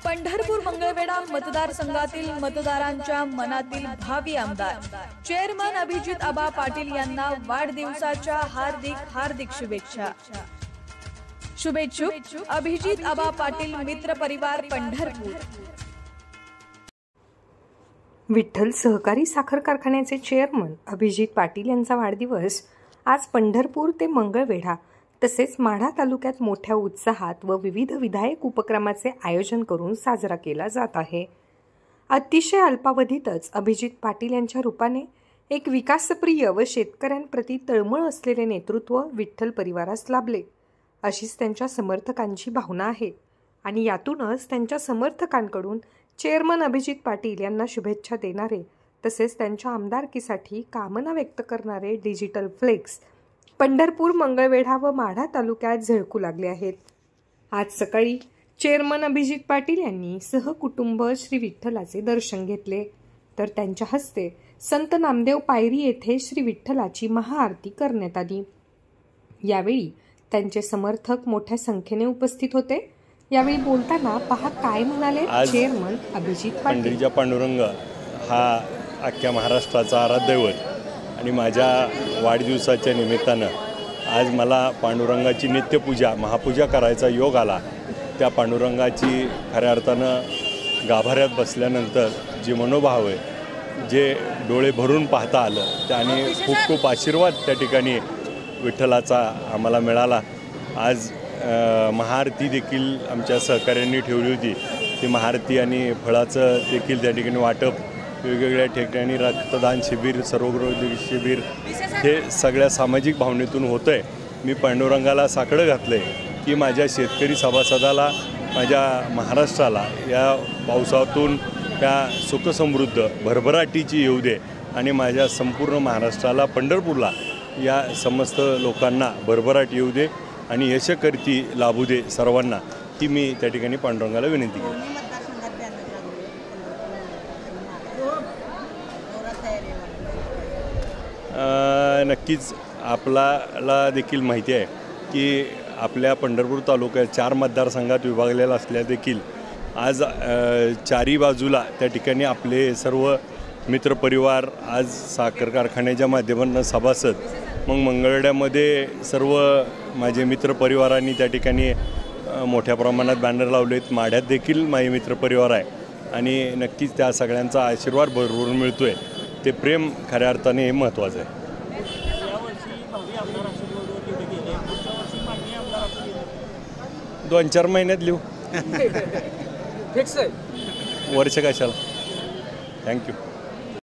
पंढरपूर मंगळवेढा मतदारसंघातील मतदारांच्या मनातील भावी आमदार चेअरमन अभिजित आबा पाटील यांना वाढदिवसाच्या हार्दिक शुभेच्छा। शुभेच्छुक अभिजित आबा पाटील मित्र परिवार पंढरपूर। विठ्ठल सहकारी साखर कारखान्याचे चेअरमन अभिजित पाटील यांचा वाढदिवस आज पंढरपूर ते मंगळवेढा तसेच माढा तालुक्यात मोठ्या उत्साहात व विविध विधायक उपक्रमाचे आयोजन करून साजरा केला जात आहे। अतिशय अल्पावधीतच अभिजित पाटील यांच्या रूपाने एक विकासप्रिय व शेतकऱ्यांप्रती तळमळ असलेले नेतृत्व विठ्ठल परिवारास लाभले अशीच त्यांच्या समर्थकांची भावना आहे आणि यातूनच त्यांच्या समर्थकांकडून चेअरमन अभिजित पाटील यांना शुभेच्छा देणारे तसेच त्यांच्या आमदारकीसाठी कामना व्यक्त करणारे डिजिटल फ्लेक्स पंढरपूर मंगळवेढा व माढा तालुक्यात झळकू लागले आहेत। आज सकाळी चेअरमन अभिजित पाटील यांनी सहकुटुंब श्री विठ्ठलाचे दर्शन घेतले तर त्यांच्या हस्ते संत नामदेव पायरी येथे श्री विठ्ठलाची महाआरती करण्यात आली। यावेळी त्यांचे समर्थक मोठ्या संख्येने उपस्थित होते। यावेळी बोलताना पहा काय म्हणाले चेअरमन अभिजित पाटील। पंढरीचा पांडुरंग हा अख्ख्या महाराष्ट्राचा आराध्य दैवत आणि माझ्या वाढदिवसाच्या निमित्तानं आज मला पांडुरंगाची नित्यपूजा महापूजा करायचा योग आला। त्या पांडुरंगाची खऱ्या अर्थानं गाभाऱ्यात बसल्यानंतर जे मनोभाव आहे जे डोळे भरून पाहता आलं आणि खूप खूप आशीर्वाद त्या ठिकाणी विठ्ठलाचा आम्हाला मिळाला। आज महाआरती देखील आमच्या सहकाऱ्यांनी ठेवली होती। ती महाआरती आणि फळाचं देखील त्या ठिकाणी वाटप वेगवेगळ्या ठिकाणी रक्तदान शिबिर सर्वरोग शिबिर हे सगळ्या सामाजिक भावनेतून होतं आहे। मी पांडुरंगाला साकडं घातलं आहे की माझ्या शेतकरी सभासदाला माझ्या महाराष्ट्राला या पावसातून त्या सुखसमृद्ध भरभराटीची येऊ दे आणि माझ्या संपूर्ण महाराष्ट्राला पंढरपूरला या समस्त लोकांना भरभराट येऊ दे आणि यशकर्ती लाभू दे सर्वांना ती मी त्या ठिकाणी पांडुरंगाला विनंती केली। नक्कीच आपल्याला देखील माहिती आहे की आपल्या पंढरपूर तालुक्यात 4 मतदारसंघात विभागलेला असल्या देखील आज चारी बाजूला त्या ठिकाणी आपले सर्व मित्रपरिवार आज साखर कारखान्याच्या माध्यमातून सभासद मग मंगळवेढ्यामध्ये सर्व माझे मित्रपरिवारांनी त्या ठिकाणी मोठ्या प्रमाणात बॅनर लावलेत। माढ्यात देखील माझे मित्रपरिवार आहे आणि नक्कीच त्या सगळ्यांचा आशीर्वाद भरभरून मिळतोय। ते प्रेम खऱ्या अर्थाने हे महत्त्वाचं आहे। 2-4 महिन्यात लिहू वर्ष कशाला। थँक्यू।